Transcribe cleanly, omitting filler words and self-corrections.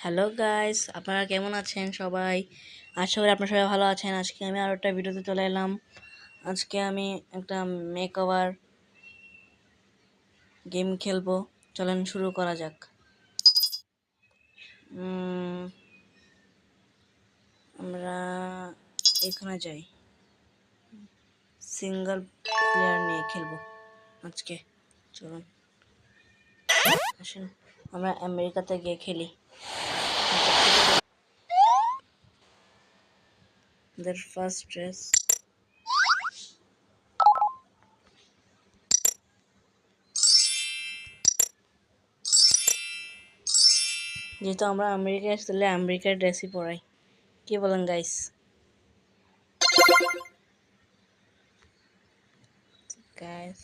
Hello guys, আপনারা কেমন আছেন সবাই? আশা করি আপনারা সবাই ভালো আছেন। আজকে আমি আরও একটা ভিডিওতে চলে এলাম। আজকে আমি একটা মেকওভার গেম খেলবো। চলেন শুরু করা যাক। আমরা এখানে যাই, সিঙ্গেল প্লেয়ার নিয়ে খেলবো আজকে। চলুন আসুন আমরা আমেরিকাতে গিয়ে খেলি। ফার্স্ট ড্রেস যেহেতু আমরা আমেরিকায় আসলে আমেরিকার ড্রেসই পরাই। কি বলেন গাইস? Guys,